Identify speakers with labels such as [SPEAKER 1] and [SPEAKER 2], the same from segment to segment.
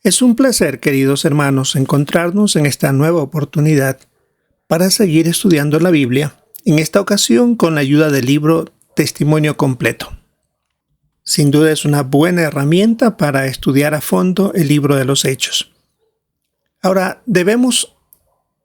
[SPEAKER 1] Es un placer, queridos hermanos, encontrarnos en esta nueva oportunidad para seguir estudiando la Biblia, en esta ocasión con la ayuda del libro Testimonio Completo. Sin duda es una buena herramienta para estudiar a fondo el libro de los Hechos. Ahora, debemos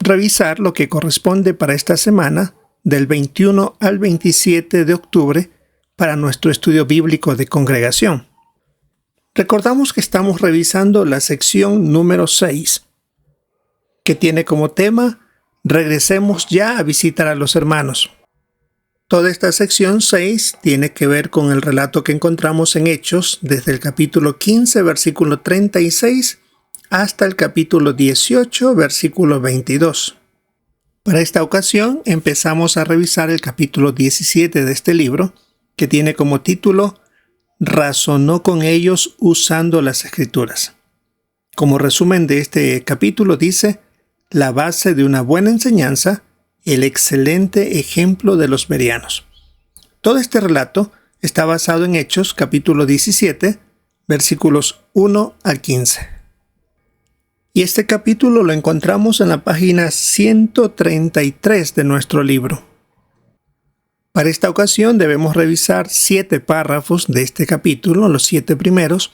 [SPEAKER 1] revisar lo que corresponde para esta semana, del 21 al 27 de octubre, para nuestro estudio bíblico de congregación. Recordamos que estamos revisando la sección número 6, que tiene como tema Regresemos ya a visitar a los hermanos. Toda esta sección 6 tiene que ver con el relato que encontramos en Hechos desde el capítulo 15, versículo 36, hasta el capítulo 18, versículo 22. Para esta ocasión empezamos a revisar el capítulo 17 de este libro, que tiene como título Razonó con ellos usando las Escrituras. Como resumen de este capítulo dice, la base de una buena enseñanza, el excelente ejemplo de los bereanos. Todo este relato está basado en Hechos capítulo 17, versículos 1 al 15. Y este capítulo lo encontramos en la página 133 de nuestro libro. Para esta ocasión debemos revisar 7 párrafos de este capítulo, los 7 primeros,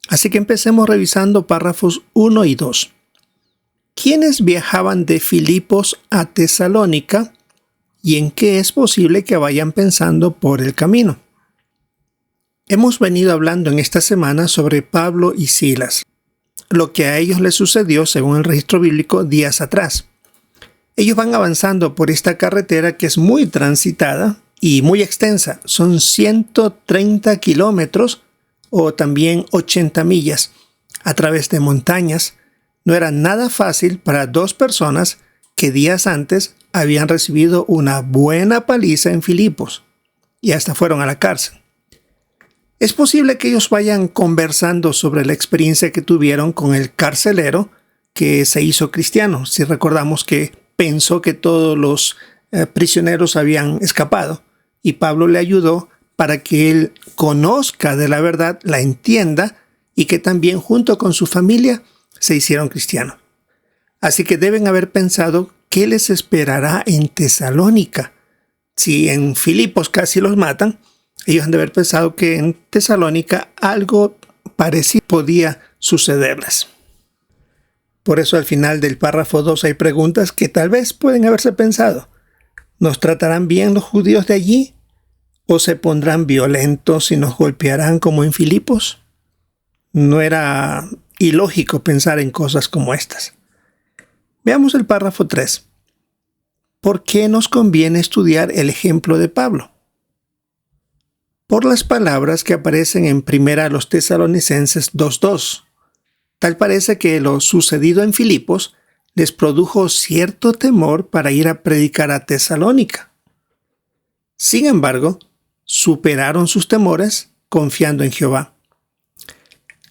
[SPEAKER 1] así que empecemos revisando párrafos 1 y 2. ¿Quiénes viajaban de Filipos a Tesalónica y en qué es posible que vayan pensando por el camino? Hemos venido hablando en esta semana sobre Pablo y Silas, lo que a ellos les sucedió según el registro bíblico días atrás. Ellos van avanzando por esta carretera que es muy transitada y muy extensa. Son 130 kilómetros o también 80 millas a través de montañas. No era nada fácil para 2 personas que días antes habían recibido una buena paliza en Filipos y hasta fueron a la cárcel. Es posible que ellos vayan conversando sobre la experiencia que tuvieron con el carcelero que se hizo cristiano. Si recordamos que pensó que todos los prisioneros habían escapado y Pablo le ayudó para que él conozca de la verdad, la entienda y que también junto con su familia se hicieron cristianos. Así que deben haber pensado qué les esperará en Tesalónica. Si en Filipos casi los matan, ellos han de haber pensado que en Tesalónica algo parecido podía sucederles. Por eso al final del párrafo 2 hay preguntas que tal vez pueden haberse pensado. ¿Nos tratarán bien los judíos de allí? ¿O se pondrán violentos y nos golpearán como en Filipos? No era ilógico pensar en cosas como estas. Veamos el párrafo 3. ¿Por qué nos conviene estudiar el ejemplo de Pablo? Por las palabras que aparecen en 1 Tesalonicenses 2:2. Tal parece que lo sucedido en Filipos les produjo cierto temor para ir a predicar a Tesalónica. Sin embargo, superaron sus temores confiando en Jehová.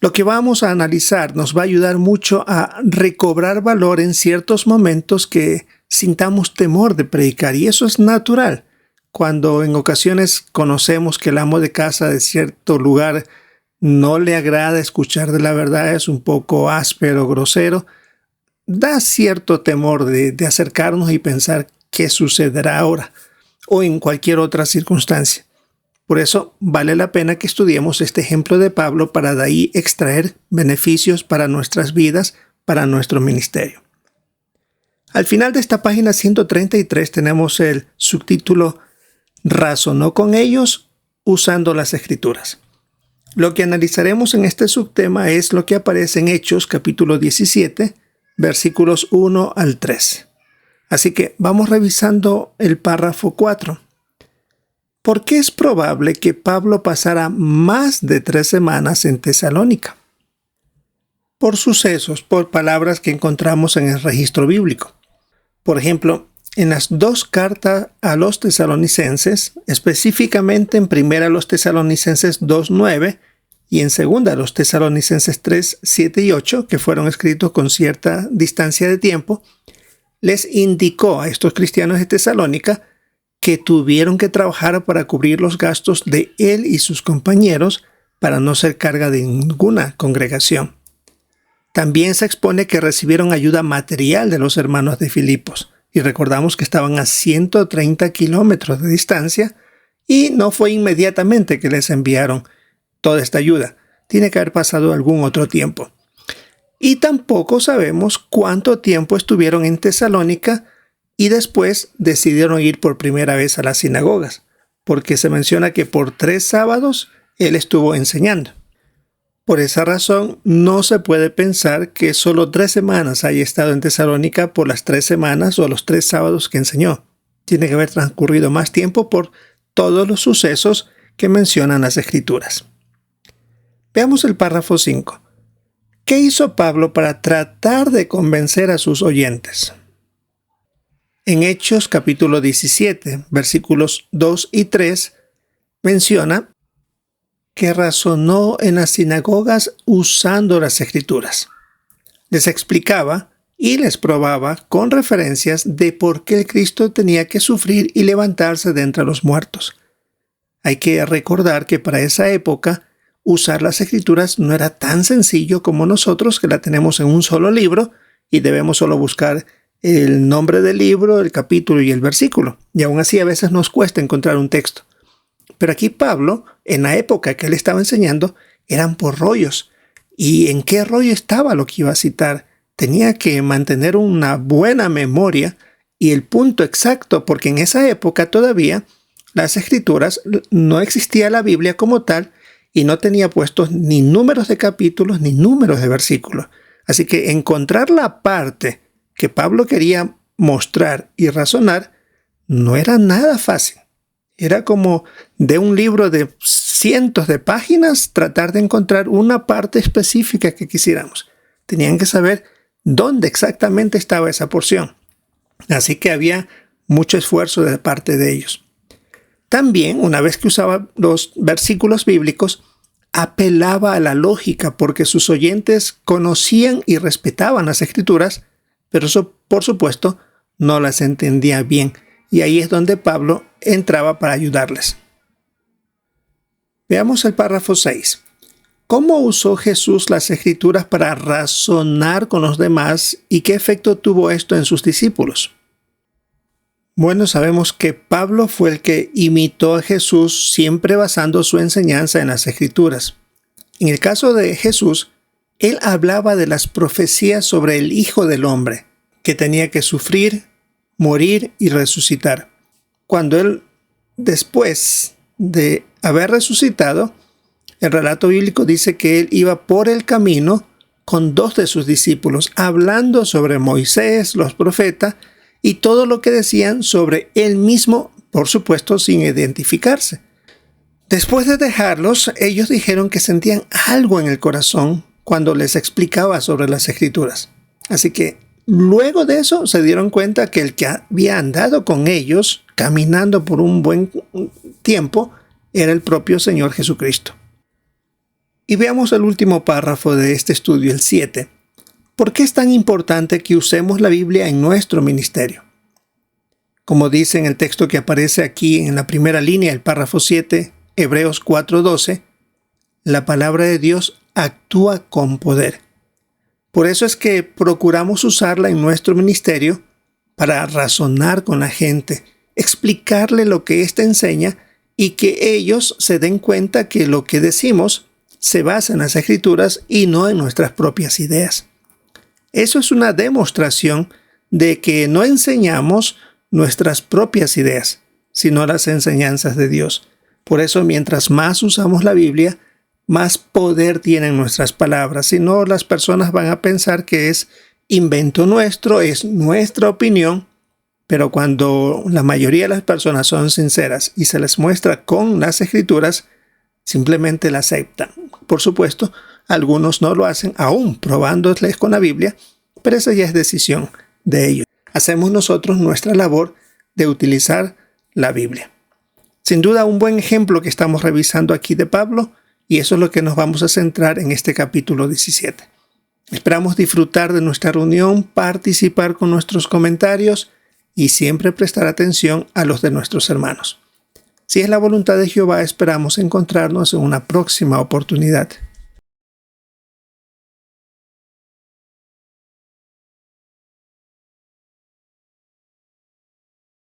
[SPEAKER 1] Lo que vamos a analizar nos va a ayudar mucho a recobrar valor en ciertos momentos que sintamos temor de predicar, y eso es natural. Cuando en ocasiones conocemos que el amo de casa de cierto lugar no le agrada escuchar de la verdad, es un poco áspero, grosero, da cierto temor de acercarnos y pensar qué sucederá ahora o en cualquier otra circunstancia. Por eso vale la pena que estudiemos este ejemplo de Pablo para de ahí extraer beneficios para nuestras vidas, para nuestro ministerio. Al final de esta página 133 tenemos el subtítulo Razonó con ellos usando las Escrituras. Lo que analizaremos en este subtema es lo que aparece en Hechos capítulo 17, versículos 1 al 3. Así que vamos revisando el párrafo 4. ¿Por qué es probable que Pablo pasara más de 3 semanas en Tesalónica? Por sucesos, por palabras que encontramos en el registro bíblico. Por ejemplo, en las 2 cartas a los tesalonicenses, específicamente en 1 Tesalonicenses 2:9 y en 2 Tesalonicenses 3:7 y 8, que fueron escritos con cierta distancia de tiempo, les indicó a estos cristianos de Tesalónica que tuvieron que trabajar para cubrir los gastos de él y sus compañeros para no ser carga de ninguna congregación. También se expone que recibieron ayuda material de los hermanos de Filipos. Y recordamos que estaban a 130 kilómetros de distancia y no fue inmediatamente que les enviaron toda esta ayuda. Tiene que haber pasado algún otro tiempo. Y tampoco sabemos cuánto tiempo estuvieron en Tesalónica y después decidieron ir por primera vez a las sinagogas, porque se menciona que por 3 sábados él estuvo enseñando. Por esa razón, no se puede pensar que solo 3 semanas haya estado en Tesalónica por las 3 semanas o los 3 sábados que enseñó. Tiene que haber transcurrido más tiempo por todos los sucesos que mencionan las Escrituras. Veamos el párrafo 5. ¿Qué hizo Pablo para tratar de convencer a sus oyentes? En Hechos capítulo 17, versículos 2 y 3, menciona que razonó en las sinagogas usando las Escrituras. Les explicaba y les probaba con referencias de por qué el Cristo tenía que sufrir y levantarse de entre los muertos. Hay que recordar que para esa época usar las Escrituras no era tan sencillo como nosotros, que la tenemos en un solo libro y debemos solo buscar el nombre del libro, el capítulo y el versículo. Y aún así a veces nos cuesta encontrar un texto. Pero aquí Pablo, en la época que él estaba enseñando, eran por rollos. ¿Y en qué rollo estaba lo que iba a citar? Tenía que mantener una buena memoria y el punto exacto, porque en esa época todavía las Escrituras, no existía la Biblia como tal y no tenía puestos ni números de capítulos ni números de versículos. Así que encontrar la parte que Pablo quería mostrar y razonar no era nada fácil. Era como de un libro de cientos de páginas tratar de encontrar una parte específica que quisiéramos. Tenían que saber dónde exactamente estaba esa porción. Así que había mucho esfuerzo de parte de ellos. También, una vez que usaba los versículos bíblicos, apelaba a la lógica porque sus oyentes conocían y respetaban las Escrituras, pero eso, por supuesto, no las entendía bien. Y ahí es donde Pablo entraba para ayudarles. Veamos el párrafo 6. ¿Cómo usó Jesús las Escrituras para razonar con los demás y qué efecto tuvo esto en sus discípulos? Bueno, sabemos que Pablo fue el que imitó a Jesús siempre basando su enseñanza en las Escrituras. En el caso de Jesús, él hablaba de las profecías sobre el Hijo del Hombre, que tenía que sufrir, morir y resucitar. Cuando él, después de haber resucitado, el relato bíblico dice que él iba por el camino con 2 de sus discípulos, hablando sobre Moisés, los profetas, y todo lo que decían sobre él mismo, por supuesto, sin identificarse. Después de dejarlos, ellos dijeron que sentían algo en el corazón cuando les explicaba sobre las Escrituras. Así que luego de eso se dieron cuenta que el que había andado con ellos, caminando por un buen tiempo, era el propio Señor Jesucristo. Y veamos el último párrafo de este estudio, el 7. ¿Por qué es tan importante que usemos la Biblia en nuestro ministerio? Como dice en el texto que aparece aquí en la primera línea, el párrafo 7, Hebreos 4:12, la palabra de Dios actúa con poder. Por eso es que procuramos usarla en nuestro ministerio para razonar con la gente, explicarle lo que ésta enseña y que ellos se den cuenta que lo que decimos se basa en las Escrituras y no en nuestras propias ideas. Eso es una demostración de que no enseñamos nuestras propias ideas, sino las enseñanzas de Dios. Por eso, mientras más usamos la Biblia, más poder tienen nuestras palabras. Si no, las personas van a pensar que es invento nuestro, es nuestra opinión, pero cuando la mayoría de las personas son sinceras y se les muestra con las Escrituras, simplemente la aceptan. Por supuesto, algunos no lo hacen, aún probándoles con la Biblia, pero esa ya es decisión de ellos. Hacemos nosotros nuestra labor de utilizar la Biblia. Sin duda, un buen ejemplo que estamos revisando aquí de Pablo, y eso es lo que nos vamos a centrar en este capítulo 17. Esperamos disfrutar de nuestra reunión, participar con nuestros comentarios y siempre prestar atención a los de nuestros hermanos. Si es la voluntad de Jehová, esperamos encontrarnos en una próxima oportunidad.